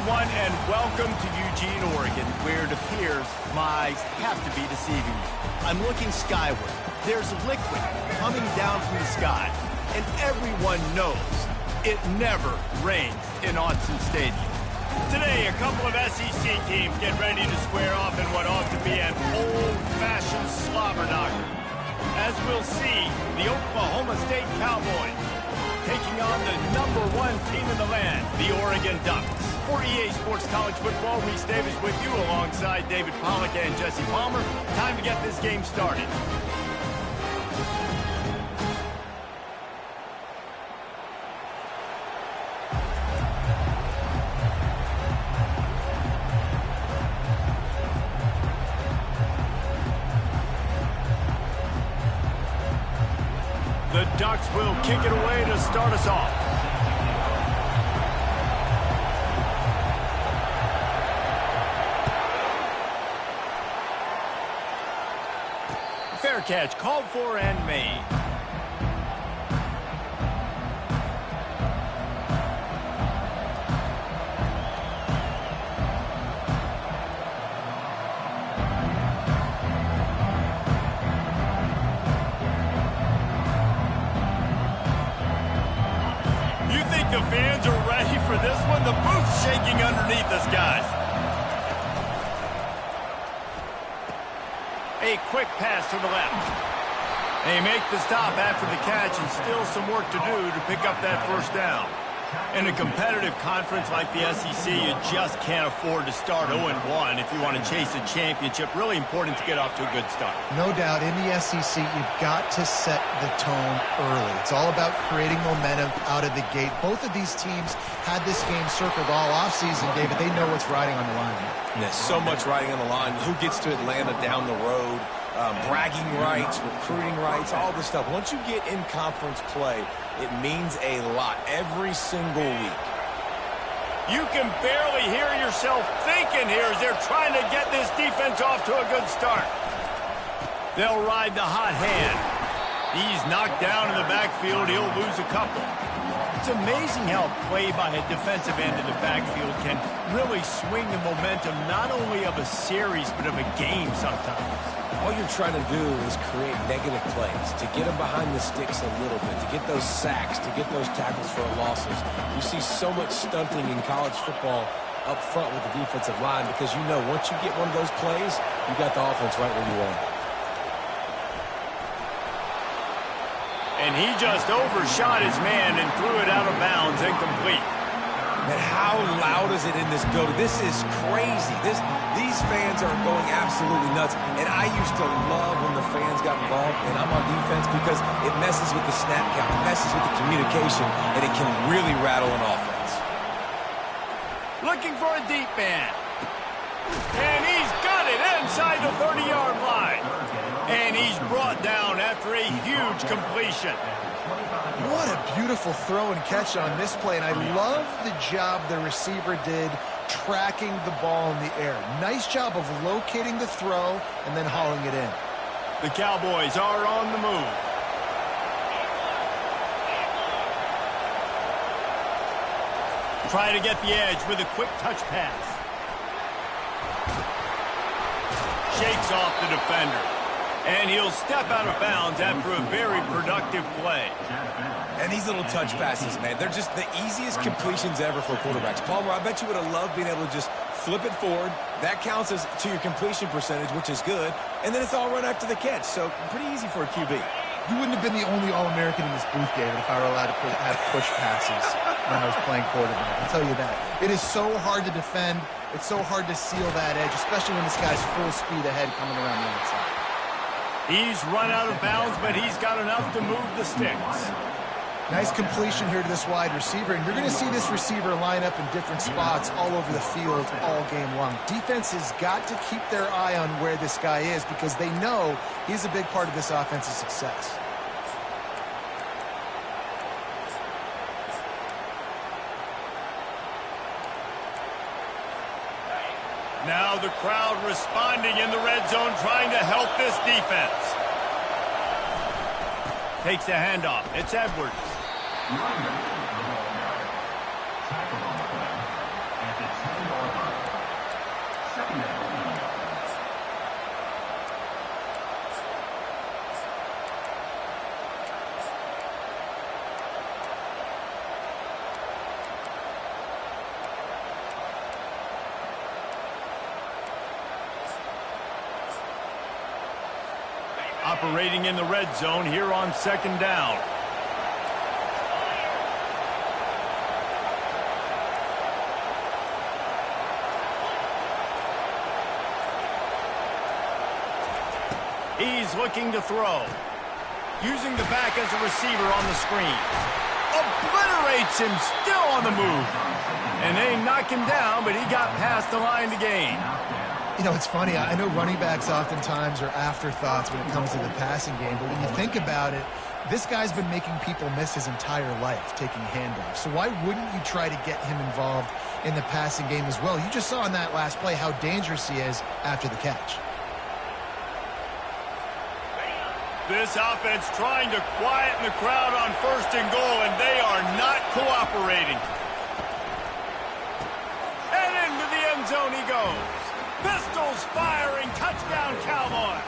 everyone, and welcome to Eugene, Oregon, where it appears my eyes have to be deceiving me. I'm looking skyward. There's liquid coming down from the sky, and everyone knows it never rains in Autzen Stadium. Today, a couple of SEC teams get ready to square off in what ought to be an old-fashioned slobber knocker. As we'll see, the Oklahoma State Cowboys taking on the #1 team in the land, the Oregon Ducks. For EA Sports College Football, Reese Davis with you alongside David Pollack and Jesse Palmer. Time to get this game started. The Ducks will kick it away to start us off. Fair catch called for and made. The fans are ready for this one. The booth's shaking underneath us, guys. A quick pass to the left. They make the stop after the catch, and still some work to do to pick up that first down. In a competitive conference like the SEC, you just can't afford to start 0-1 if you want to chase a championship. Really important to get off to a good start. No doubt, in the SEC, you've got to set the tone early. It's all about creating momentum out of the gate. Both of these teams had this game circled all offseason, David. They know what's riding on the line. There's so much riding on the line. Who gets to Atlanta down the road? Bragging rights, recruiting rights, all this stuff. Once you get in conference play, it means a lot every single week. You can barely hear yourself thinking here as they're trying to get this defense off to a good start. They'll ride the hot hand. He's knocked down in the backfield. He'll lose a couple. It's amazing how play by a defensive end in the backfield can really swing the momentum not only of a series but of a game sometimes. All you're trying to do is create negative plays, to get them behind the sticks a little bit, to get those sacks, to get those tackles for losses. You see so much stunting in college football up front with the defensive line because you know once you get one of those plays, you got the offense right where you want it. And he just overshot his man and threw it out of bounds, incomplete. And how loud is it in this building? This is crazy. These fans are going absolutely nuts. And I used to love when the fans got involved, and I'm on defense because it messes with the snap count, it messes with the communication, and it can really rattle an offense. Looking for a deep man. And he's got it inside the 30-yard line. And he's brought down after a huge completion. What a beautiful throw and catch on this play, and I love the job the receiver did tracking the ball in the air. Nice job of locating the throw and then hauling it in. The Cowboys are on the move. Try to get the edge with a quick touch pass. Shakes off the defender. And he'll step out of bounds after a very productive play. And these little touch passes, man, they're just the easiest completions ever for quarterbacks. Palmer, I bet you would have loved being able to just flip it forward. That counts as to your completion percentage, which is good. And then it's all run after the catch. So pretty easy for a QB. You wouldn't have been the only All-American in this booth, David, if I were allowed to have push passes when I was playing quarterback. I'll tell you that. It is so hard to defend. It's so hard to seal that edge, especially when this guy's full speed ahead coming around the outside. He's run out of bounds, but he's got enough to move the sticks. Nice completion here to this wide receiver, and you're going to see this receiver line up in different spots all over the field all game long. Defense has got to keep their eye on where this guy is because they know he's a big part of this offense's success. Now the crowd responding in the red zone, trying to help this defense. Takes the handoff. It's Edwards. operating in the red zone here on second down. He's looking to throw. Using the back as a receiver on the screen. Obliterates him, still on the move. And they knock him down, but he got past the line to gain. You know, it's funny. I know running backs oftentimes are afterthoughts when it comes to the passing game, but when you think about it, this guy's been making people miss his entire life taking handoffs. So why wouldn't you try to get him involved in the passing game as well? You just saw in that last play how dangerous he is after the catch. This offense trying to quieten the crowd on 1st and goal, and they are not cooperating. And into the end zone he goes. Pistols firing, touchdown Cowboys.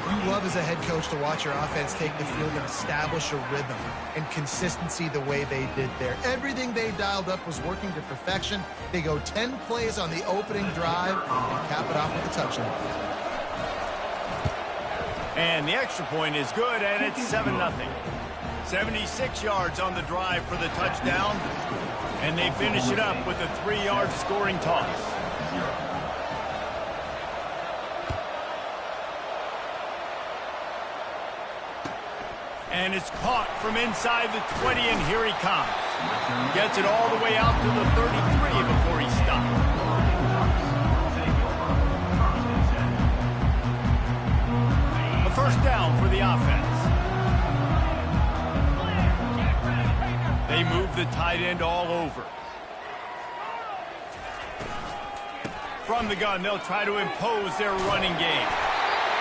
You love as a head coach to watch your offense take the field and establish a rhythm and consistency the way they did there. Everything they dialed up was working to perfection. They go 10 plays on the opening drive and cap it off with a touchdown. And the extra point is good, and it's 7-0. 76 yards on the drive for the touchdown, and they finish it up with a 3-yard scoring toss. And it's caught from inside the 20, and here he comes. Gets it all the way out to the 33 before he stops. First down for the offense. They move the tight end all over. From the gun, they'll try to impose their running game.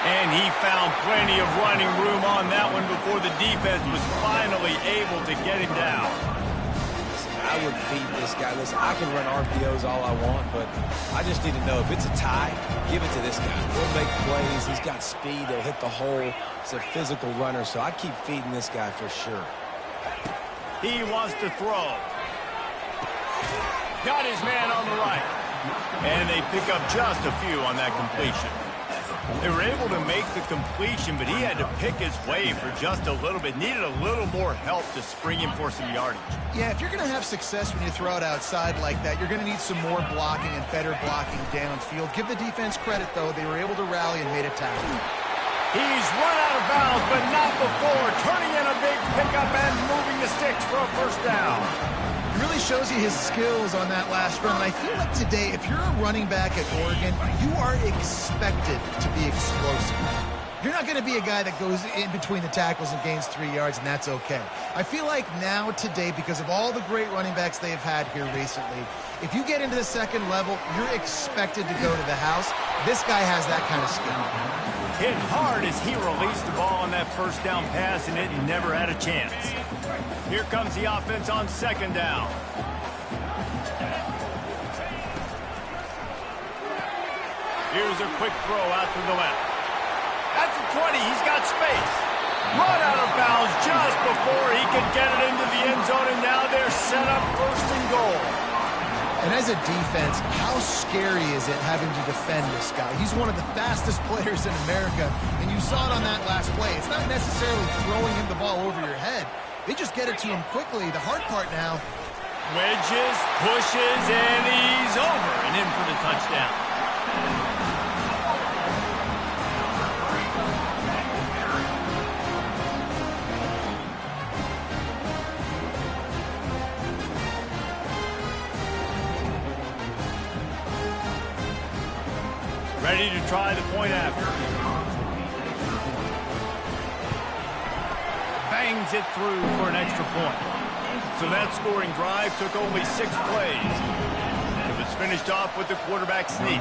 And he found plenty of running room on that one before the defense was finally able to get him down. I would feed this guy. Listen, I can run RPOs all I want, but I just need to know if it's a tie, give it to this guy. He'll make plays. He's got speed. He'll hit the hole. He's a physical runner, so I keep feeding this guy for sure. He wants to throw. Got his man on the right. And they pick up just a few on that completion. They were able to make the completion, but he had to pick his way for just a little bit. Needed a little more help to spring him for some yardage. Yeah, if you're going to have success when you throw it outside like that, you're going to need some more blocking and better blocking downfield. Give the defense credit, though. They were able to rally and made a tackle. He's run out of bounds, but not before. Turning in a big pickup and moving the sticks for a first down. It really shows you his skills on that last run. And I feel like today, if you're a running back at Oregon, you are expected to be explosive. You're not going to be a guy that goes in between the tackles and gains 3 yards, and that's okay. I feel like now, today, because of all the great running backs they have had here recently, if you get into the second level, you're expected to go to the house. This guy has that kind of skill. Hit hard as he released the ball on that first down pass, and it never had a chance. Here comes the offense on second down. Here's a quick throw out to the left. At the 20, he's got space. Run out of bounds just before he could get it into the end zone, and now they're set up 1st and goal. And as a defense, how scary is it having to defend this guy? He's one of the fastest players in America, and you saw it on that last play. It's not necessarily throwing him the ball over your head. They just get it to him quickly. The hard part now. Wedges, pushes, and he's over and in for the touchdown. Ready to try the point after. Bangs it through for an extra point. So that scoring drive took only 6 plays. It was finished off with the quarterback sneak.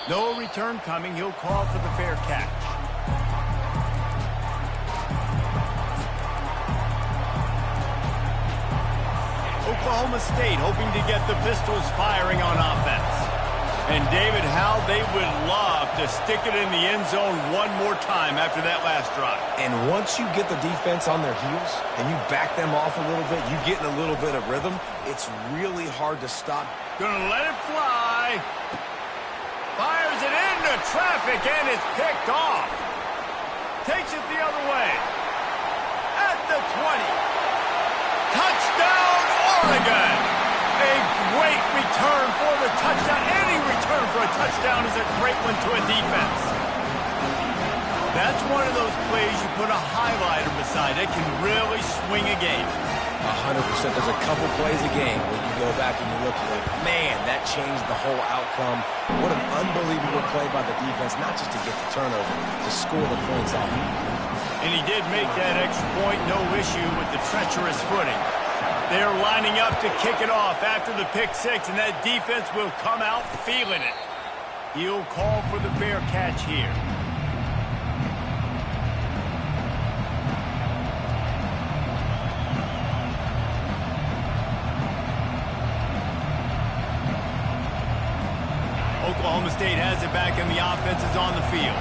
No return coming. He'll call for the fair catch. Oklahoma State hoping to get the Pistols firing on offense. And David, how they would love to stick it in the end zone one more time after that last drive. And once you get the defense on their heels and you back them off a little bit, you get in a little bit of rhythm, it's really hard to stop. Gonna let it fly. traffic and it's picked off. Takes it the other way. At the 20. Touchdown, Oregon! A great return for the touchdown. Any return for a touchdown is a great one to a defense. That's one of those plays you put a highlighter beside. It can really swing a game. 100%. There's a couple plays a game where you go back and you look like, man, that changed the whole outcome. What an unbelievable play by the defense, not just to get the turnover, to score the points off. And he did make that extra point, no issue with the treacherous footing. They're lining up to kick it off after the pick six, and that defense will come out feeling it. He'll call for the fair catch here. Oklahoma State has it back, and the offense is on the field.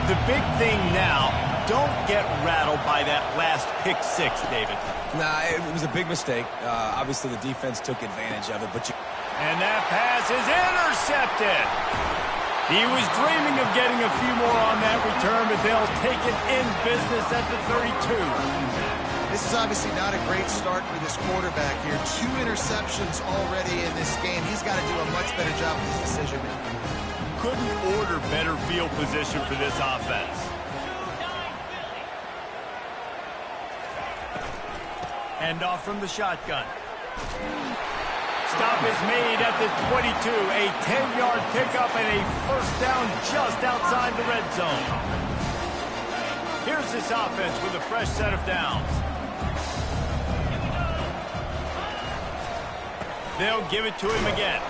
The big thing now, don't get rattled by that last pick six, David. Nah, it was a big mistake. Obviously, the defense took advantage of it, but And that pass is intercepted. He was dreaming of getting a few more on that return, but they'll take it in business at the 32. This is obviously not a great start for this quarterback here. 2 interceptions already in this game. He's got to do a much better job with his decision-making. Couldn't order better field position for this offense. Handoff from the shotgun. Stop is made at the 22. A 10-yard pickup and a first down just outside the red zone. Here's this offense with a fresh set of downs. They'll give it to him again.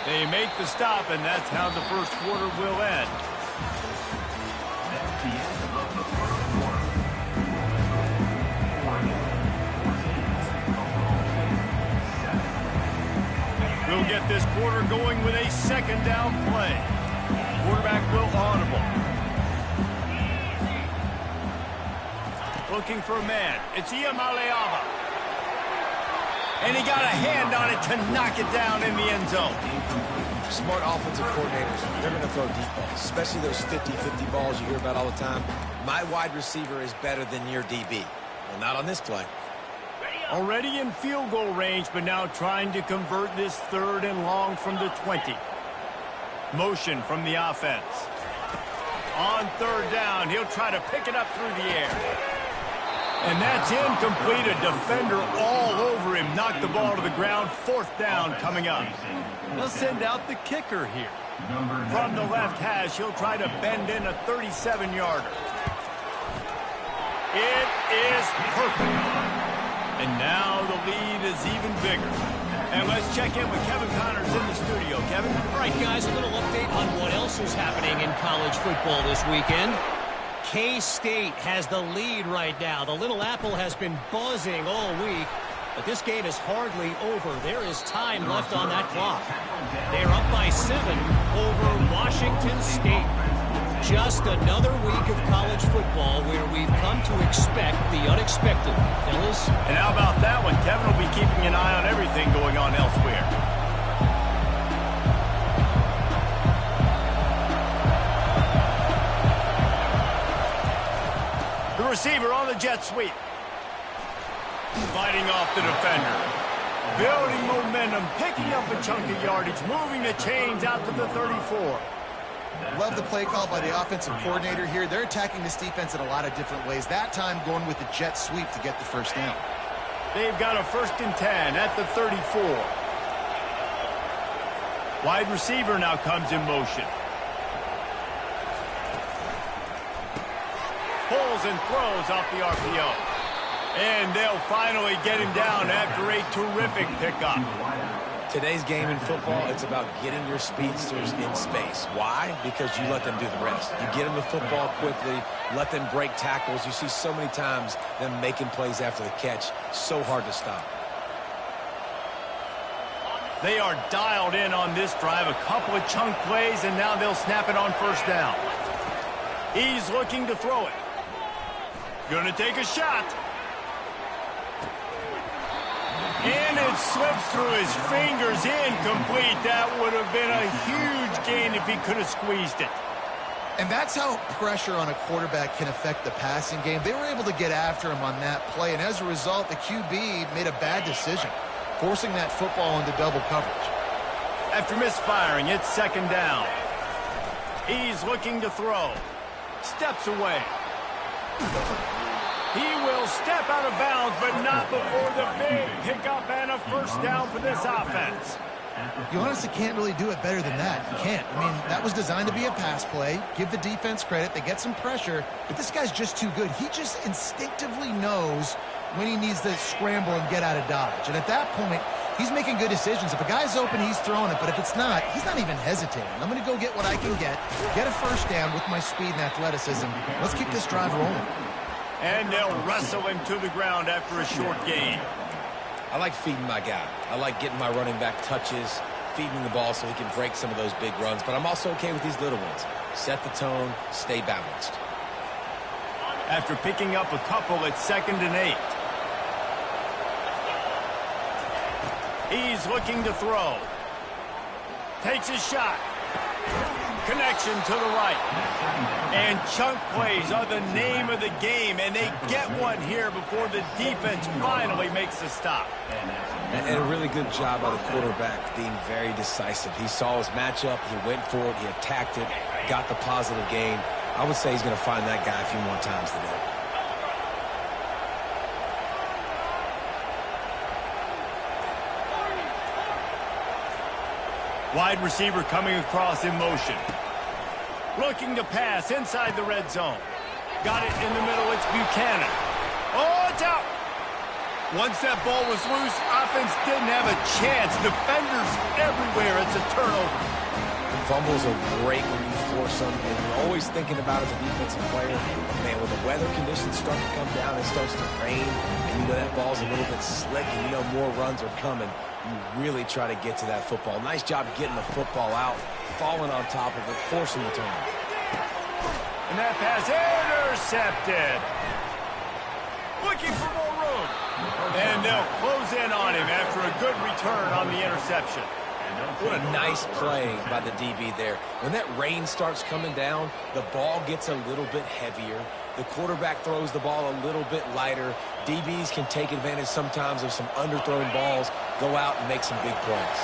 They make the stop, and that's how the first quarter will end. We'll get this quarter going with a second down play. Quarterback will audible. Looking for a man. It's Iamaleava. And he got a hand on it to knock it down in the end zone. smart offensive coordinators, they're going to throw deep balls, especially those 50-50 balls you hear about all the time. My wide receiver is better than your DB. Well, not on this play. Already in field goal range, but now trying to convert this third and long from the 20. Motion from the offense. On third down, he'll try to pick it up through the air. And that's incomplete. A defender all over him. Knocked the ball to the ground. Fourth down coming up. They'll send out the kicker here. From the left hash, he'll try to bend in a 37-yarder. It is perfect. And now the lead is even bigger. And let's check in with Kevin Connors in the studio. Kevin? All right, guys, a little update on what else is happening in college football this weekend. K-State has the lead right now. The Little Apple has been buzzing all week, but this game is hardly over. There is time left on that clock. They're up by 7 over Washington State. Just another week of college football where we've come to expect the unexpected, fellas. And how about that one? Kevin will be keeping an eye on everything going on elsewhere. The receiver on the jet sweep. Fighting off the defender. Building momentum, picking up a chunk of yardage, moving the chains out to the 34. Love the play call by the offensive coordinator here. They're attacking this defense in a lot of different ways. That time going with the jet sweep to get the first down. They've got a 1st and 10 at the 34. Wide receiver now comes in motion. Pulls and throws off the RPO. And they'll finally get him down after a terrific pickup. Today's game in football, it's about getting your speedsters in space. Why? Because you let them do the rest. You get them the football quickly, let them break tackles. You see so many times them making plays after the catch. So hard to stop. They are dialed in on this drive. A couple of chunk plays, and now they'll snap it on first down. He's looking to throw it. Gonna take a shot. And it slips through his fingers, incomplete. That would have been a huge gain if he could have squeezed it. And that's how pressure on a quarterback can affect the passing game. They were able to get after him on that play, and as a result, the QB made a bad decision, forcing that football into double coverage. After misfiring, it's second down. He's looking to throw. Steps away. He will step out of bounds, but not before the big pickup and a first down for this offense. You honestly can't really do it better than that. You can't. I mean, that was designed to be a pass play. Give the defense credit. They get some pressure, but this guy's just too good. He just instinctively knows when he needs to scramble and get out of dodge. And at that point, he's making good decisions. If a guy's open, he's throwing it. But if it's not, he's not even hesitating. I'm going to go get what I can get a first down with my speed and athleticism. Let's keep this drive rolling. And they'll wrestle him to the ground after a short gain. I like feeding my guy. I like getting my running back touches, feeding the ball so he can break some of those big runs. But I'm also okay with these little ones. Set the tone, stay balanced. After picking up a couple, it's 2nd and 8. He's looking to throw. Takes a shot. Connection to the right. And chunk plays are the name of the game, and they get one here before the defense finally makes a stop. And a really good job by the quarterback being very decisive. He saw his matchup, he went for it, he attacked it, got the positive gain. I would say he's going to find that guy a few more times today. Wide receiver coming across in motion. Looking to pass inside the red zone. Got it in the middle, it's Buchanan. Oh, it's out! Once that ball was loose, offense didn't have a chance. Defenders everywhere, it's a turnover. Fumbles are great when you force them, and you're always thinking about as a defensive player, man, when the weather conditions start to come down, it starts to rain, and you know that ball's a little bit slick, and you know more runs are coming. You really try to get to that football. Nice job getting the football out, falling on top of it, forcing the turnover. And that pass intercepted. Looking for more room. And they'll close in on him after a good return on the interception. What a nice play by the DB there. When that rain starts coming down, the ball gets a little bit heavier. The quarterback throws the ball a little bit lighter. DBs can take advantage sometimes of some underthrown balls, go out and make some big plays.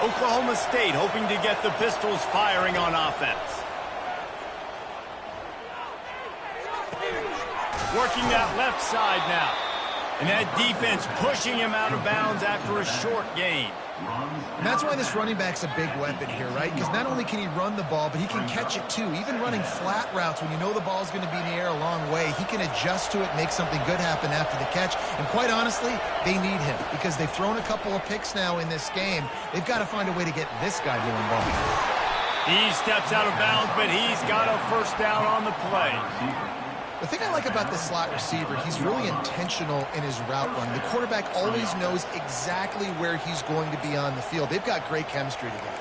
Oklahoma State hoping to get the Pistols firing on offense. Working that left side now. And that defense pushing him out of bounds after a short gain. And that's why this running back's a big weapon here, right? Because not only can he run the ball, but he can catch it too. Even running flat routes when you know the ball's going to be in the air a long way, he can adjust to it, make something good happen after the catch. And quite honestly, they need him because they've thrown a couple of picks now in this game. They've got to find a way to get this guy more involved. He steps out of bounds, but he's got a first down on the play. The thing I like about this slot receiver, he's really intentional in his route run. The quarterback always knows exactly where he's going to be on the field. They've got great chemistry together.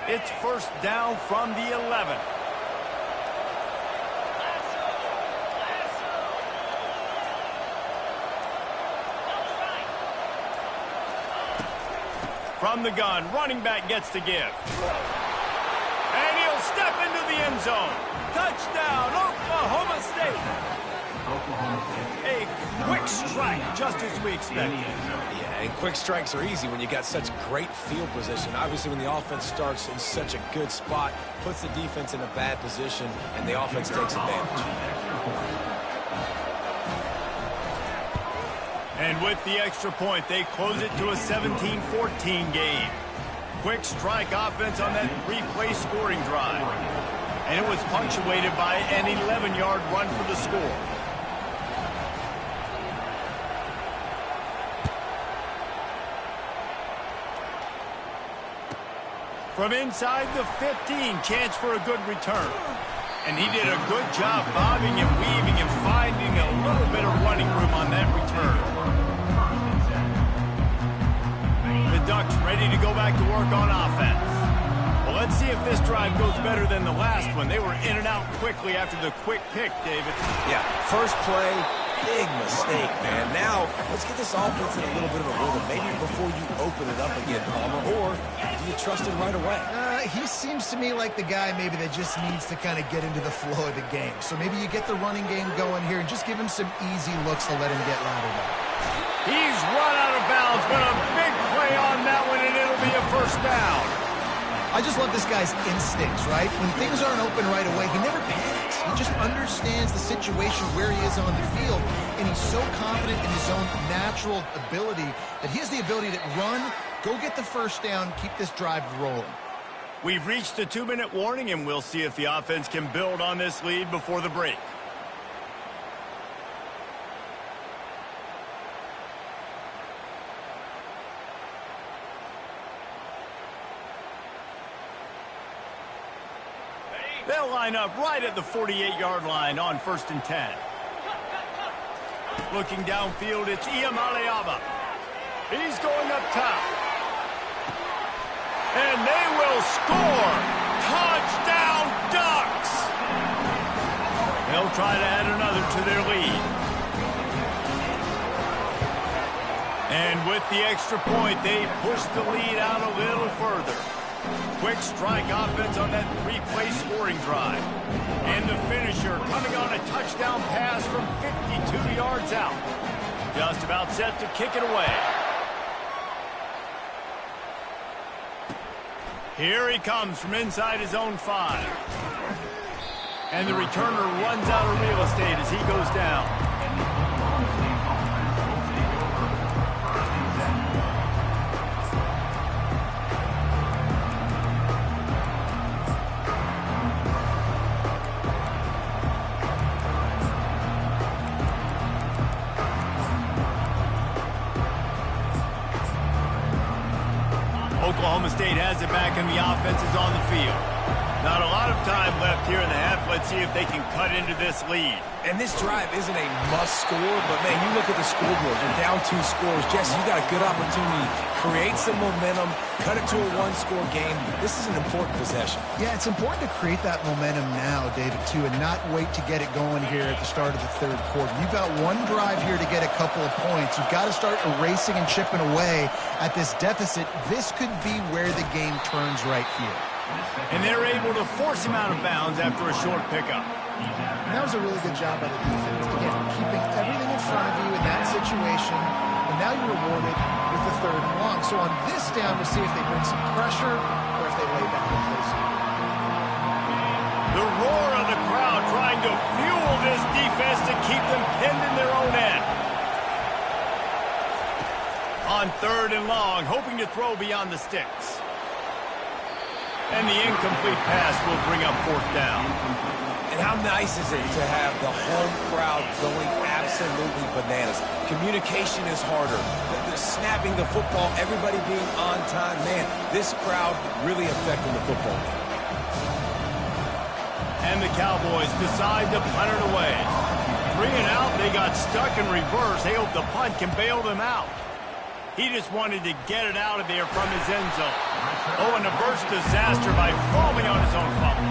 It's first down from the 11. From the gun, running back gets to give. And he'll step into the end zone. Touchdown, Oklahoma State. A quick strike, just as we expected. Yeah, and quick strikes are easy when you got such great field position. Obviously, when the offense starts in such a good spot, puts the defense in a bad position, and the offense takes advantage. And with the extra point, they close it to a 17-14 game. Quick strike offense on that three-play scoring drive. And it was punctuated by an 11-yard run for the score. From inside the 15, chance for a good return. And he did a good job bobbing and weaving and finding a little bit of running room on that return. The Ducks ready to go back to work on offense. Well, Let's see if this drive goes better than the last one. They were in and out quickly after the quick pick, David. Yeah, first play, big mistake, man. Now, let's get this offense in a little bit of a rhythm. Maybe before you open it up again, Palmer, or do you trust him right away? He seems to me like the guy maybe that just needs to kind of get into the flow of the game. So maybe you get the running game going here and just give him some easy looks to let him get lathered up. He's run out of bounds, but a big play on that one, and it'll be a first down. I just love this guy's instincts, right? When things aren't open right away, he never panics. He just understands the situation where he is on the field, and he's so confident in his own natural ability that he has the ability to run, go get the first down, keep this drive rolling. We've reached the 2-minute warning, and we'll see if the offense can build on this lead before the break. They'll line up right at the 48-yard line on 1st and 10. Looking downfield, it's Iyamaleava. He's going up top. And they will score! Touchdown Ducks! They'll try to add another to their lead. And with the extra point, they push the lead out a little further. Quick strike offense on that 3-play scoring drive. And the finisher coming on a touchdown pass from 52 yards out. Just about set to kick it away. Here he comes from inside his own 5. And the returner runs out of real estate as he goes down. Oklahoma State has it back and the offense is on the field. Not a lot of time left here in the half. Let's see if they can cut into this lead. And this drive isn't a must score, but man, you look at the scoreboard. You're down 2 scores. Jesse, you got a good opportunity. Create some momentum. Cut it to a 1-score game. This is an important possession. Yeah, it's important to create that momentum now, David, too, and not wait to get it going here at the start of the 3rd quarter. You've got one drive here to get a couple of points. You've got to start erasing and chipping away at this deficit. This could be where the game turns right here. And they're able to force him out of bounds after a short pickup. And that was a really good job by the defense. Again, keeping everything in front of you in that situation, and now you're rewarded with the 3rd and long. So on this down, we'll see if they bring some pressure or if they lay back and place it. The roar of the crowd trying to fuel this defense to keep them pinned in their own end. On 3rd and long, hoping to throw beyond the sticks. And the incomplete pass will bring up 4th down. And how nice is it to have the home crowd going absolutely bananas? Communication is harder. The snapping the football, everybody being on time. Man, this crowd really affecting the football game. And the Cowboys decide to punt it away. 3 and out, they got stuck in reverse. They hope the punt can bail them out. He just wanted to get it out of there from his end zone. Oh, and a burst disaster by falling on his own fumble.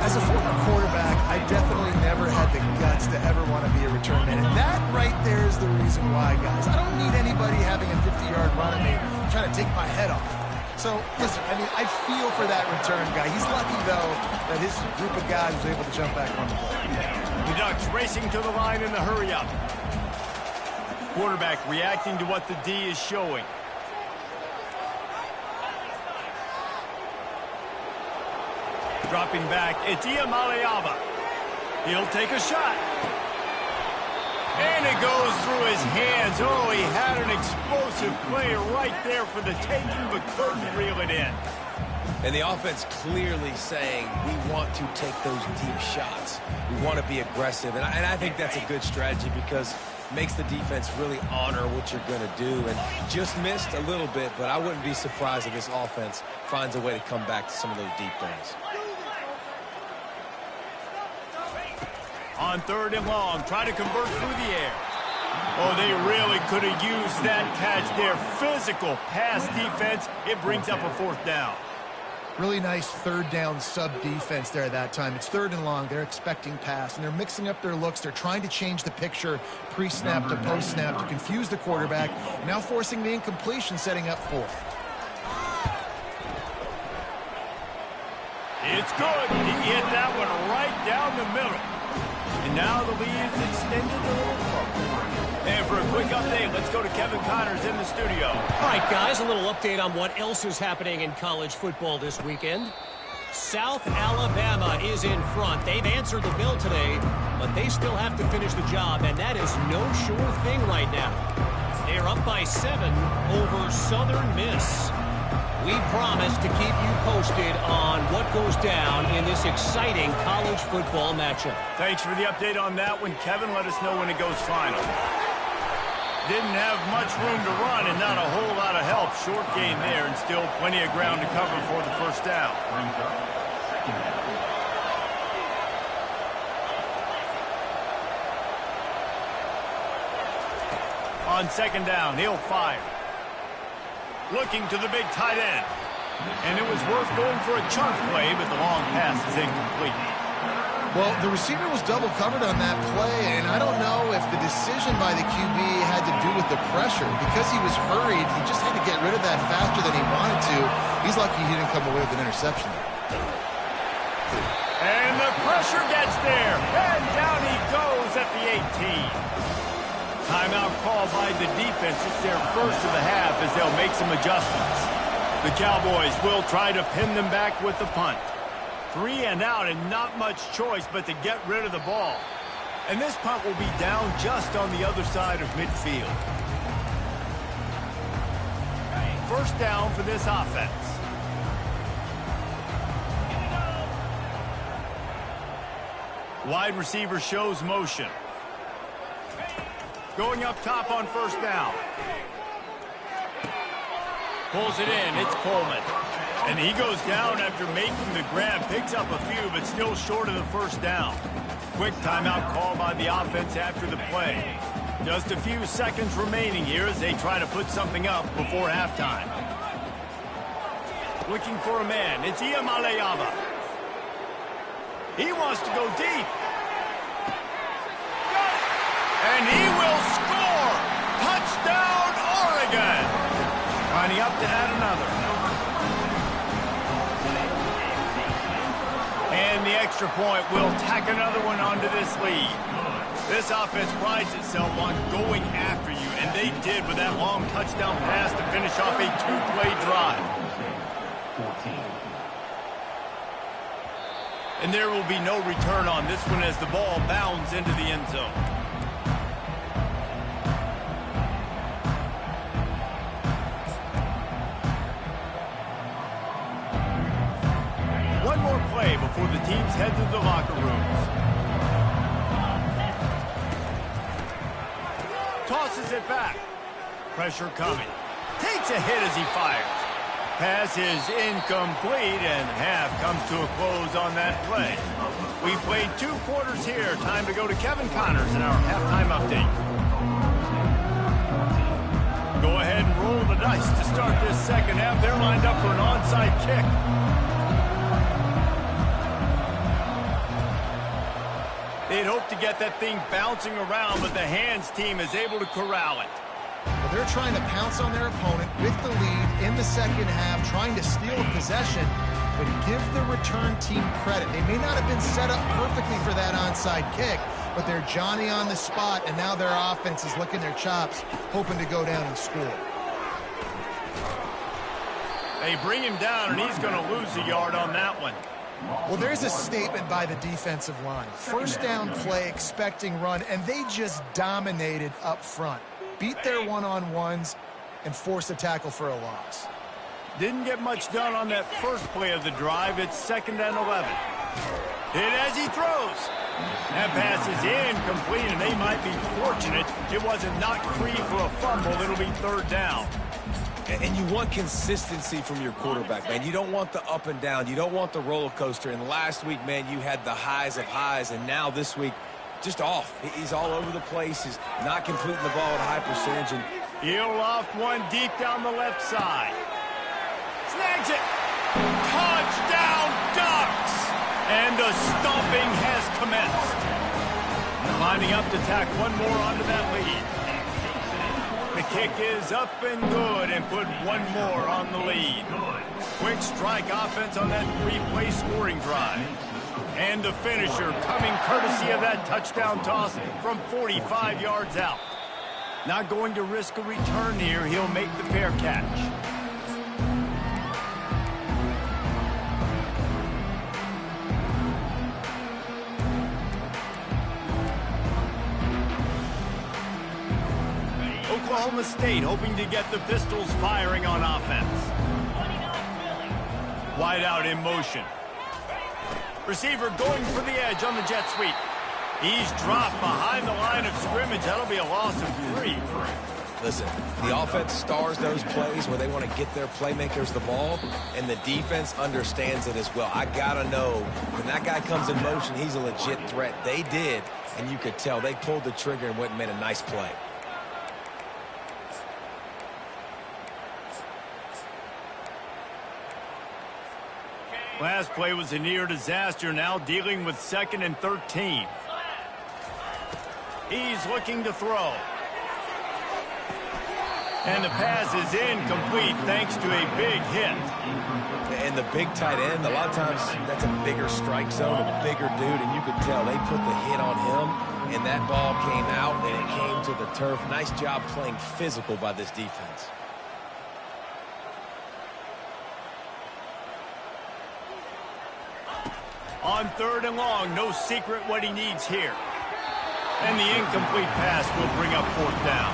As a former quarterback, I definitely never had the guts to ever want to be a return man. And that right there is the reason why, guys. I don't need anybody having a 50-yard run at me trying to take my head off. So, listen, I mean, I feel for that return guy. He's lucky, though, that his group of guys was able to jump back on the ball. The Ducks racing to the line in the hurry-up. Quarterback reacting to what the D is showing. Dropping back, it's Iyamaleava. He'll take a shot. And it goes through his hands. Oh, he had an explosive play right there for the taking, but couldn't reel it in. And the offense clearly saying, we want to take those deep shots. We want to be aggressive. And I think that's a good strategy because it makes the defense really honor what you're going to do. And just missed a little bit, but I wouldn't be surprised if this offense finds a way to come back to some of those deep things. On 3rd and long, try to convert through the air. Oh, they really could have used that catch there. Physical pass defense. It brings up a 4th down. Really nice third down sub defense there that time. It's 3rd and long. They're expecting pass, and they're mixing up their looks. They're trying to change the picture pre-snap to post-snap to confuse the quarterback, and now forcing the incompletion, setting up 4th. It's good. He hit that one right down the middle. And now the lead is extended a little further. And for a quick update, let's go to Kevin Connors in the studio. All right, guys, a little update on what else is happening in college football this weekend. South Alabama is in front. They've answered the bell today, but they still have to finish the job, and that is no sure thing right now. They're up by 7 over Southern Miss. We promise to keep you posted on what goes down in this exciting college football matchup. Thanks for the update on that one, Kevin. Let us know when it goes final. Didn't have much room to run and not a whole lot of help. Short gain there and still plenty of ground to cover for the first down. On 2nd down, he'll fire. Looking to the big tight end. And it was worth going for a chunk play, but the long pass is incomplete. Well, the receiver was double covered on that play, and I don't know if the decision by the QB had to do with the pressure. Because he was hurried, he just had to get rid of that faster than he wanted to. He's lucky he didn't come away with an interception. And the pressure gets there, and down he goes at the 18. Timeout call by the defense. It's their first of the half as they'll make some adjustments. The Cowboys will try to pin them back with the punt. 3 and out and not much choice but to get rid of the ball. And this punt will be down just on the other side of midfield. First down for this offense. Wide receiver shows motion. Going up top on first down. Pulls it in. It's Coleman. And he goes down after making the grab. Picks up a few, but still short of the first down. Quick timeout call by the offense after the play. Just a few seconds remaining here as they try to put something up before halftime. Looking for a man. It's Iamaleava. He wants to go deep. And he will score! Touchdown, Oregon! Lining up to add another. And the extra point will tack another one onto this lead. This offense prides itself on going after you, and they did with that long touchdown pass to finish off a 2-play drive. And there will be no return on this one as the ball bounds into the end zone. One more play before the teams head to the locker rooms. Tosses it back. Pressure coming. Takes a hit as he fires. Pass is incomplete, and half comes to a close on that play. We played 2 quarters here. Time to go to Kevin Connors in our halftime update. Go ahead and roll the dice to start this second half. They're lined up for an onside kick. They'd hope to get that thing bouncing around, but the hands team is able to corral it. Well, they're trying to pounce on their opponent with the lead in the second half, trying to steal a possession, but give the return team credit. They may not have been set up perfectly for that onside kick, but they're Johnny on the spot, and now their offense is licking their chops, hoping to go down and score. They bring him down, and he's going to lose a yard on that one. Well, there's a statement by the defensive line. First down play, expecting run, and they just dominated up front. Beat their one-on-ones and forced a tackle for a loss. Didn't get much done on that first play of the drive. It's 2nd and 11. Hit as he throws. That pass is incomplete, and they might be fortunate it wasn't knocked free for a fumble. It'll be 3rd down. And you want consistency from your quarterback, man. You don't want the up and down. You don't want the roller coaster. And last week, man, you had the highs of highs, and now this week, just off. He's all over the place. He's not completing the ball at a high percentage. And he'll loft one deep down the left side. Snags it. Touchdown Ducks! And the stomping has commenced. Lining up to tack one more onto that lead. The kick is up and good and put one more on the lead. Quick strike offense on that three-play scoring drive. And the finisher coming courtesy of that touchdown toss from 45 yards out. Not going to risk a return here. He'll make the fair catch. Oklahoma State hoping to get the Pistols firing on offense. Wide out in motion. Receiver going for the edge on the jet sweep. He's dropped behind the line of scrimmage. That'll be a loss of 3. Listen, the offense stars those plays where they want to get their playmakers the ball, and the defense understands it as well. I got to know, when that guy comes in motion, he's a legit threat. They did, and you could tell they pulled the trigger and went and made a nice play. Last play was a near disaster, now dealing with 2nd and 13. He's looking to throw. And the pass is incomplete thanks to a big hit. And the big tight end, a lot of times that's a bigger strike zone, a bigger dude, and you could tell they put the hit on him, and that ball came out and it came to the turf. Nice job playing physical by this defense. On 3rd and long, no secret what he needs here. And the incomplete pass will bring up 4th down.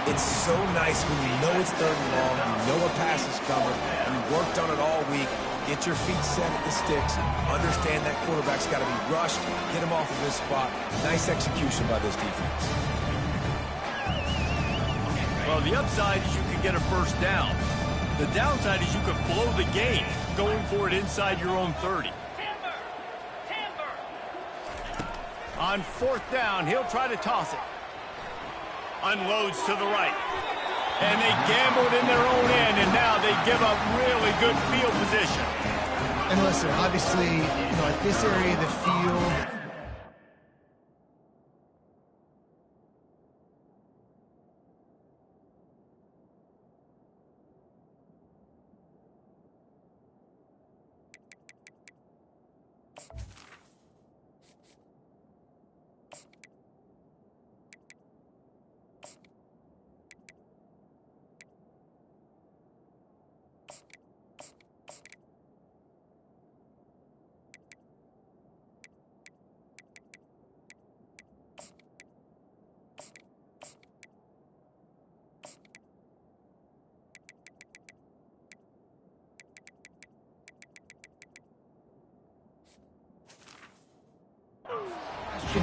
It's so nice when you know it's 3rd and long, you know a pass is coming, you worked on it all week, get your feet set at the sticks, understand that quarterback's got to be rushed, get him off of this spot. Nice execution by this defense. Well, the upside is you could get a first down. The downside is you could blow the game going for it inside your own 30. On 4th down, he'll try to toss it. Unloads to the right. And they gambled in their own end, and now they give up really good field position. And listen, obviously, at this area of the field,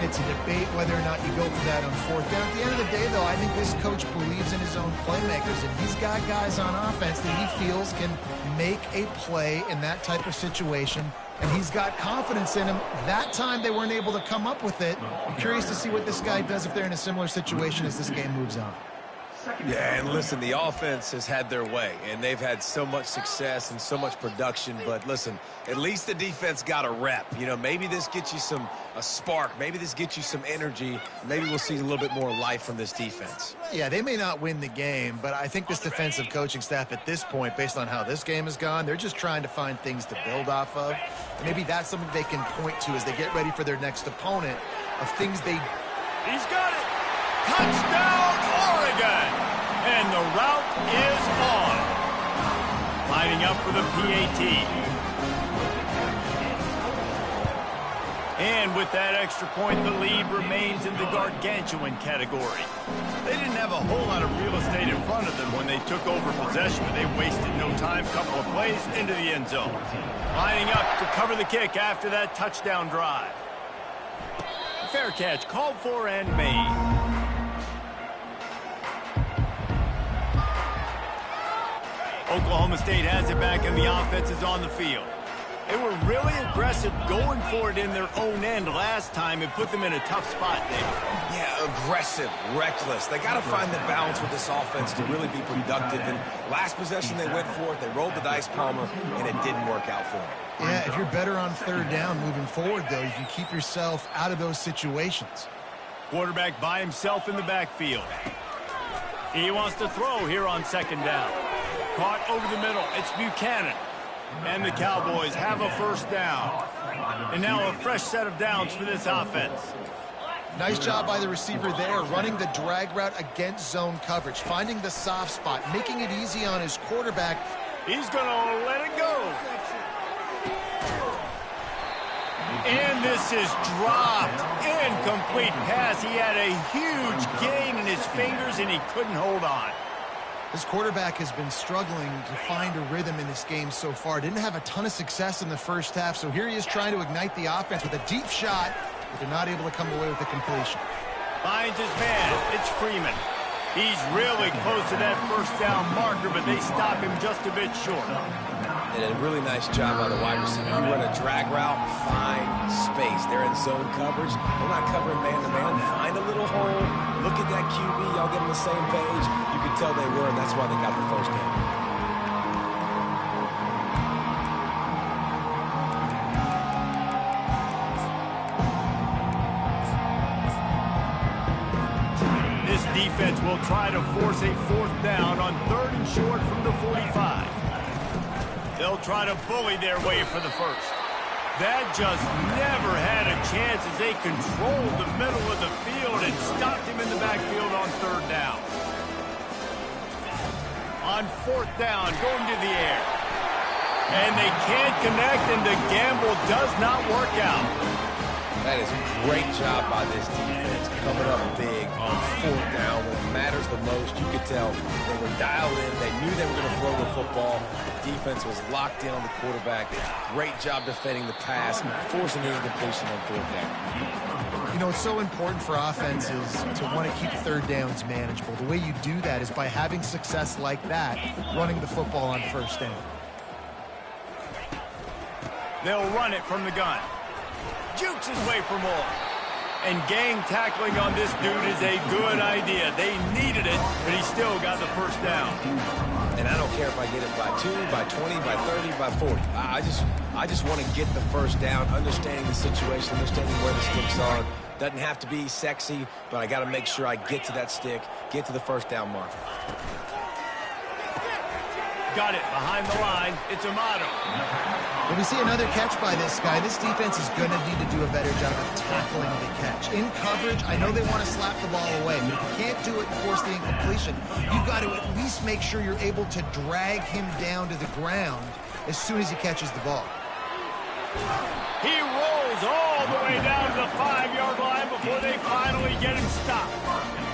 it's a debate whether or not you go for that on 4th down. At the end of the day, though, I think this coach believes in his own playmakers, and he's got guys on offense that he feels can make a play in that type of situation, and he's got confidence in him. That time they weren't able to come up with it. I'm curious to see what this guy does if they're in a similar situation as this game moves on. Yeah, and listen, the offense has had their way, and they've had so much success and so much production. But listen, at least the defense got a rep. Maybe this gets you a spark. Maybe this gets you some energy. Maybe we'll see a little bit more life from this defense. Yeah, they may not win the game, but I think this defensive coaching staff at this point, based on how this game has gone, they're just trying to find things to build off of. And maybe that's something they can point to as they get ready for their next opponent of things they... He's got it! Touchdown, Oregon! And the route is on. Lining up for the PAT. And with that extra point, the lead remains in the gargantuan category. They didn't have a whole lot of real estate in front of them when they took over possession, but they wasted no time. Couple of plays into the end zone. Lining up to cover the kick after that touchdown drive. Fair catch called for and made. Oklahoma State has it back, and the offense is on the field. They were really aggressive going for it in their own end last time and put them in a tough spot there. Yeah, aggressive, reckless. They got to find the balance with this offense to really be productive. And last possession they went for it, they rolled the dice, Palmer, and it didn't work out for them. Yeah, if you're better on third down moving forward, though, you can keep yourself out of those situations. Quarterback by himself in the backfield. He wants to throw here on second down. Caught over the middle. It's Buchanan. And the Cowboys have a first down. And now a fresh set of downs for this offense. Nice job by the receiver there, running the drag route against zone coverage, finding the soft spot, making it easy on his quarterback. He's going to let it go. And this is dropped. Incomplete pass. He had a huge gain in his fingers, and he couldn't hold on. This quarterback has been struggling to find a rhythm in this game so far. Didn't have a ton of success in the first half, so here he is trying to ignite the offense with a deep shot, but they're not able to come away with the completion. Finds his man. It's Freeman. He's really close to that first down marker, but they stop him just a bit short. And a really nice job by the wide receiver. You run a drag route, find space. They're in zone coverage. They're not covering man-to-man. Find a little hole. Look at that QB. Y'all get on the same page. You can tell they were, and that's why they got the first down. This defense will try to force a fourth down on third and short from the 45. They'll try to bully their way for the first. That just never had a chance as they controlled the middle of the field and stopped him in the backfield on third down. On fourth down, going to the air. And they can't connect, and the gamble does not work out. That is a great job by this defense, coming up big on fourth down when it matters the most. You could tell they were dialed in. They knew they were going to throw the football. The defense was locked in on the quarterback. Great job defending the pass, forcing the incompletion on fourth down. You know, it's so important for offenses to want to keep third downs manageable. The way you do that is by having success like that, running the football on first down. They'll run it from the gun. Jukes his way for more. And gang tackling on this dude is a good idea. They needed it, but he still got the first down. And I don't care if I get it by 2, by 20, by 30, by 40. I just want to get the first down, understanding the situation, understanding where the sticks are. Doesn't have to be sexy, but I got to make sure I get to that stick, get to the first down marker. Got it behind the line. It's Amato. When we see another catch by this guy, this defense is going to need to do a better job of tackling the catch. In coverage, I know they want to slap the ball away, but if you can't do it and force the incompletion, you've got to at least make sure you're able to drag him down to the ground as soon as he catches the ball. He rolls all the way down to the 5-yard line before they finally get him stopped.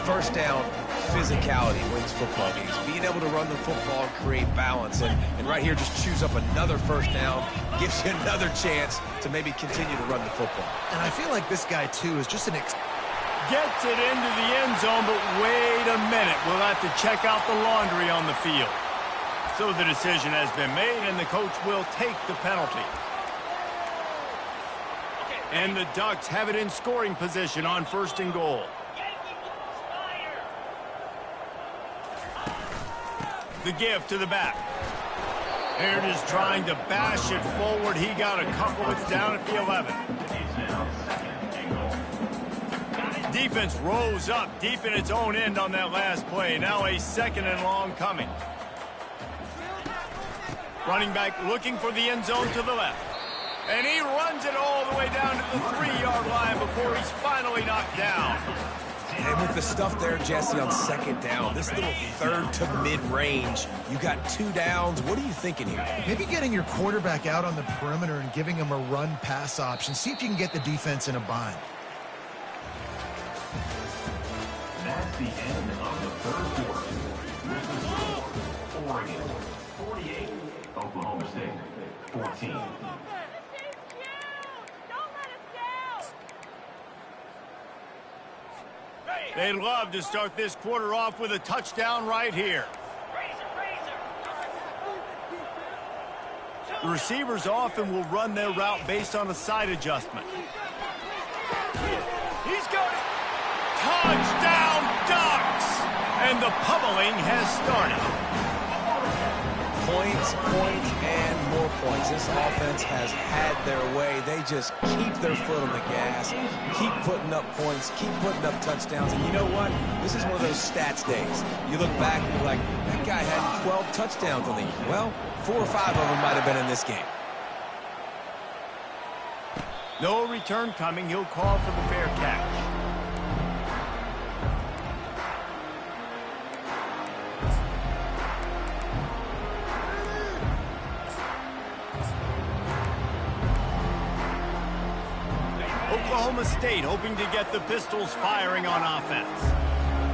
First down, physicality wins football games. Being able to run the football and create balance. And right here, just choose up another first down. Gives you another chance to maybe continue to run the football. And I feel like this guy, too, is just an... Gets it into the end zone, but wait a minute. We'll have to check out the laundry on the field. So the decision has been made, and the coach will take the penalty. And the Ducks have it in scoring position on first and goal. The give to the back. Aaron is trying to bash it forward. He got a couple. It's down at the 11. Defense rose up deep in its own end on that last play. Now a second and long coming. Running back looking for the end zone to the left. And he runs it all the way down to the 3-yard line before he's finally knocked down. And with the stuff there, Jesse, on second down, this little third to mid-range, you got 2 downs. What are you thinking here? Maybe getting your quarterback out on the perimeter and giving him a run-pass option. See if you can get the defense in a bind. That's the end of the third quarter. This is Oregon 48, Oklahoma State 14. They'd love to start this quarter off with a touchdown right here. The receivers often will run their route based on a side adjustment. He's got it. Touchdown Ducks! And the pummeling has started. Points, and more points. This offense has had their way. They just keep their foot on the gas, keep putting up points, keep putting up touchdowns. And you know what? This is one of those stats days. You look back and you're like, that guy had 12 touchdowns on the year. Well, 4 or 5 of them might have been in this game. No return coming. He'll call for the fair catch. Oklahoma State hoping to get the Pistols firing on offense.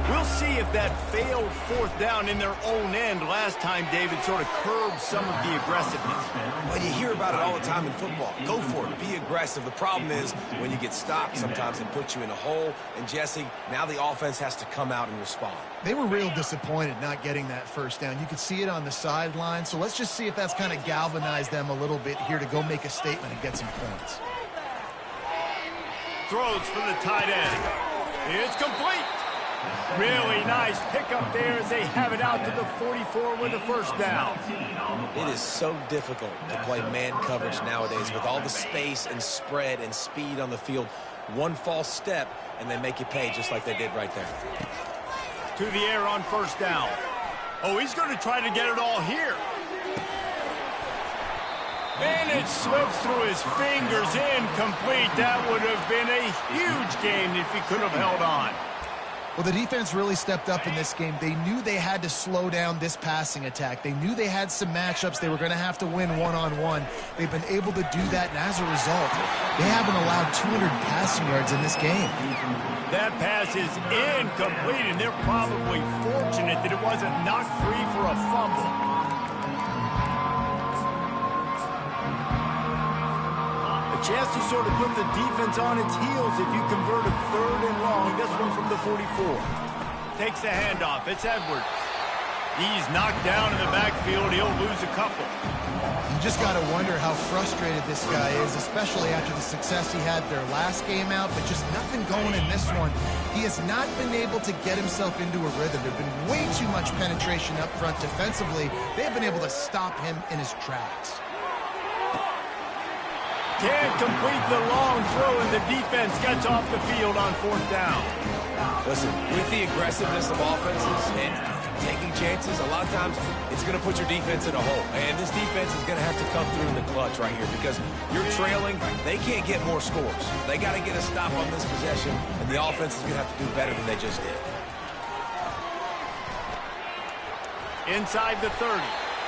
We'll see if that failed fourth down in their own end last time, David, sort of curbed some of the aggressiveness. Well, you hear about it all the time in football. Go for it. Be aggressive. The problem is when you get stopped, sometimes it puts you in a hole. And, Jesse, now the offense has to come out and respond. They were real disappointed not getting that first down. You could see it on the sideline. So let's just see if that's kind of galvanized them a little bit here to go make a statement and get some points. Throws for the tight end. It's complete. Really nice pickup there as they have it out to the 44 with the first down. It is so difficult to play man coverage nowadays with all the space and spread and speed on the field. One false step, and they make you pay just like they did right there. To the air on first down. Oh, he's going to try to get it all here. And it slips through his fingers, incomplete. That would have been a huge game if he could have held on. Well, the defense really stepped up in this game. They knew they had to slow down this passing attack. They knew they had some matchups they were going to have to win one-on-one. They've been able to do that, and as a result, they haven't allowed 200 passing yards in this game. That pass is incomplete, and they're probably fortunate that it wasn't knocked free for a fumble. A chance to sort of put the defense on its heels if you convert a third and long. This one from the 44. Takes the handoff. It's Edwards. He's knocked down in the backfield. He'll lose a couple. You just got to wonder how frustrated this guy is, especially after the success he had their last game out, but just nothing going in this one. He has not been able to get himself into a rhythm. There's been way too much penetration up front defensively. They've been able to stop him in his tracks. Can't complete the long throw, and the defense gets off the field on fourth down. Listen, with the aggressiveness of offenses and taking chances, a lot of times it's going to put your defense in a hole. And this defense is going to have to come through in the clutch right here because you're trailing. They can't get more scores. They got to get a stop on this possession, and the offense is going to have to do better than they just did. Inside the 30.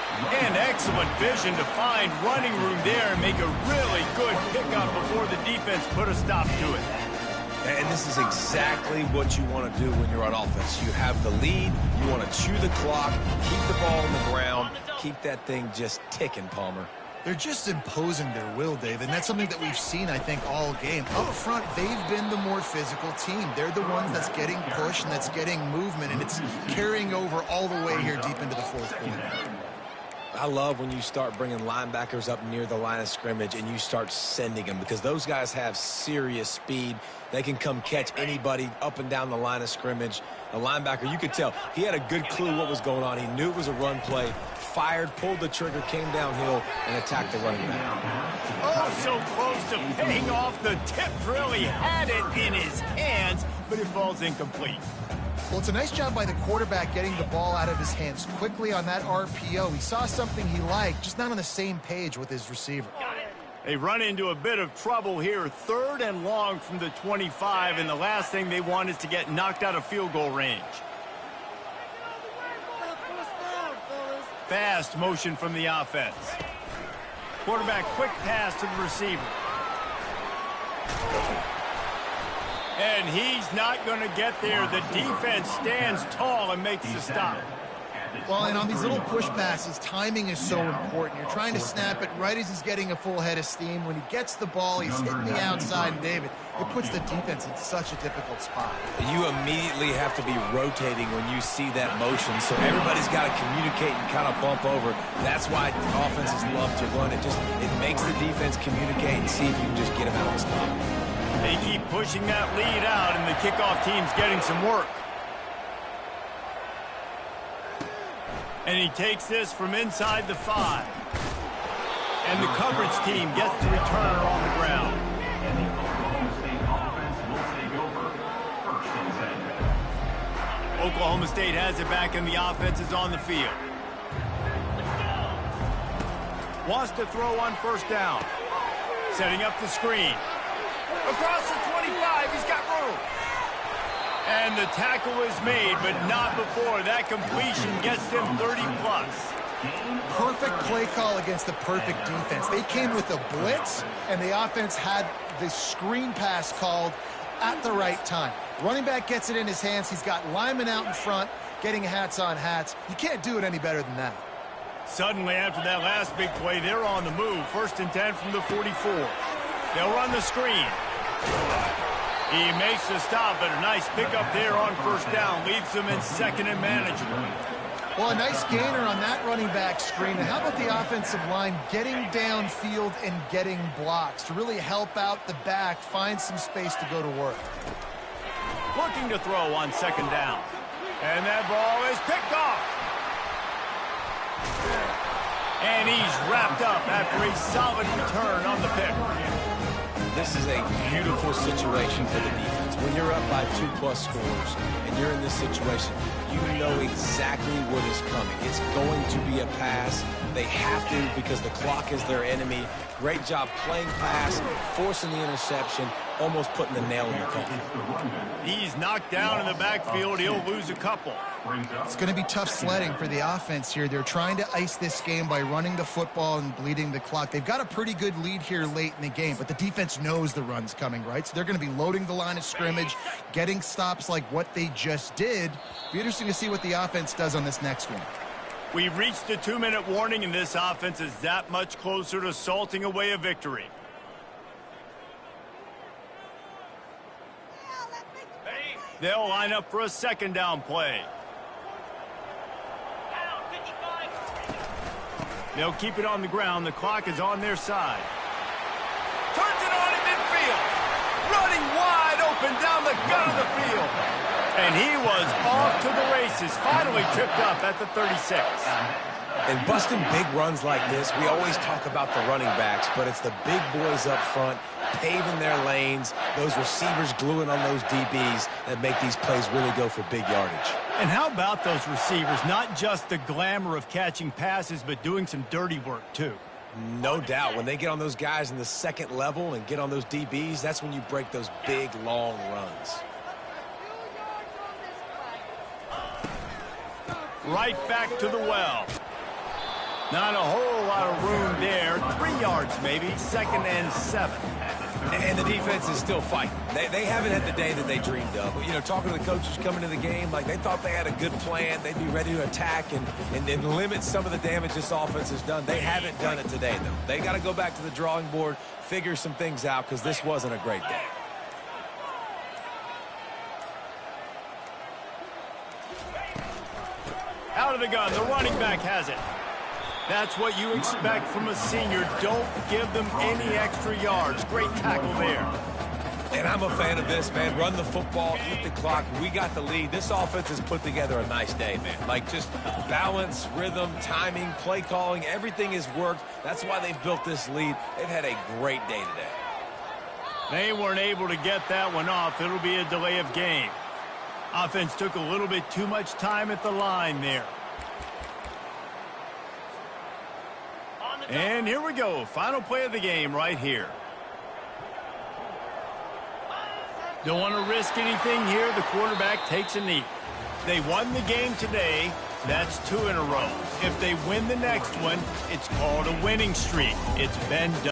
And excellent vision to find running room there and make a really good pickup before the defense put a stop to it. And this is exactly what you want to do when you're on offense. You have the lead, you want to chew the clock, keep the ball on the ground, keep that thing just ticking, Palmer. They're just imposing their will, Dave, and that's something that we've seen, I think, all game. Up front, they've been the more physical team. They're the ones that's getting pushed and that's getting movement, and it's carrying over all the way here deep into the fourth quarter. I love when you start bringing linebackers up near the line of scrimmage and you start sending them because those guys have serious speed. They can come catch anybody up and down the line of scrimmage. The linebacker, you could tell, he had a good clue what was going on. He knew it was a run play, fired, pulled the trigger, came downhill, and attacked the running back. Oh, so close to paying off. The tip really had it in his hands, but it falls incomplete. Well, it's a nice job by the quarterback getting the ball out of his hands quickly on that RPO. He saw something he liked, just not on the same page with his receiver. They run into a bit of trouble here. Third and long from the 25, and the last thing they want is to get knocked out of field goal range. Fast motion from the offense. Quarterback quick pass to the receiver. And he's not going to get there. The defense stands tall and makes the stop. Well, and on these little push passes, timing is so important. You're trying to snap it right as he's getting a full head of steam. When he gets the ball, he's hitting the outside, and David, it puts the defense in such a difficult spot. You immediately have to be rotating when you see that motion, so everybody's got to communicate and kind of bump over. That's why offenses love to run. It makes the defense communicate and see if you can just get them out of the spot. They keep pushing that lead out, and the kickoff team's getting some work. And he takes this from inside the 5. And the coverage team gets the returner on the ground. And the Oklahoma State offense will take over. 1st and 10. Oklahoma State has it back, and the offense is on the field. Wants to throw on 1st down. Setting up the screen. Across the 25, he's got room. And the tackle is made, but not before that completion gets them 30+. Perfect play call against the perfect defense. They came with a blitz, and the offense had the screen pass called at the right time. Running back gets it in his hands. He's got linemen out in front, getting hats on hats. You can't do it any better than that. Suddenly, after that last big play, they're on the move. 1st and 10 from the 44. They'll run the screen. He makes the stop, but a nice pickup there on 1st down. Leaves them in 2nd and manageable. Well, a nice gainer on that running back screen. And how about the offensive line getting downfield and getting blocks to really help out the back, find some space to go to work. Looking to throw on 2nd down. And that ball is picked off. And he's wrapped up after a solid return on the pick. This is a beautiful situation for the defense. When you're up by 2+ scores and you're in this situation, you know exactly what is coming. It's going to be a pass. They have to because the clock is their enemy. Great job playing pass, forcing the interception, almost putting the nail in the coffin. He's knocked down in the backfield. He'll lose a couple. It's going to be tough sledding for the offense here. They're trying to ice this game by running the football and bleeding the clock. They've got a pretty good lead here late in the game, but the defense knows the run's coming, right? So they're going to be loading the line of scrimmage, getting stops like what they just did. Be interesting to see what the offense does on this next one. We've reached the 2-minute warning, and this offense is that much closer to salting away a victory. They'll line up for a 2nd down play. They'll keep it on the ground. The clock is on their side. Turns it on in midfield. Running wide open down the gut of the field. And he was off to the races. Finally tripped up at the 36. And busting big runs like this, we always talk about the running backs, but it's the big boys up front, paving their lanes, those receivers gluing on those DBs that make these plays really go for big yardage. And how about those receivers? Not just the glamour of catching passes, but doing some dirty work, too. No doubt. When they get on those guys in the 2nd level and get on those DBs, that's when you break those big, long runs. Right back to the well. Not a whole lot of room there. 3 yards maybe. 2nd and 7. And the defense is still fighting. They haven't had the day that they dreamed of. You know, talking to the coaches coming to the game, like they thought they had a good plan. They'd be ready to attack and limit some of the damage this offense has done. They haven't done it today, though. They got to go back to the drawing board, figure some things out, because this wasn't a great day. Out of the gun, the running back has it. That's what you expect from a senior. Don't give them any extra yards. Great tackle there. And I'm a fan of this, man. Run the football, eat the clock. We got the lead. This offense has put together a nice day, man. Like just balance, rhythm, timing, play calling, everything has worked. That's why they've built this lead. They've had a great day today. They weren't able to get that one off. It'll be a delay of game. Offense took a little bit too much time at the line there. And here we go. Final play of the game right here. Don't want to risk anything here. The quarterback takes a knee. They won the game today. That's 2 in a row. If they win the next one, it's called a winning streak. It's been done.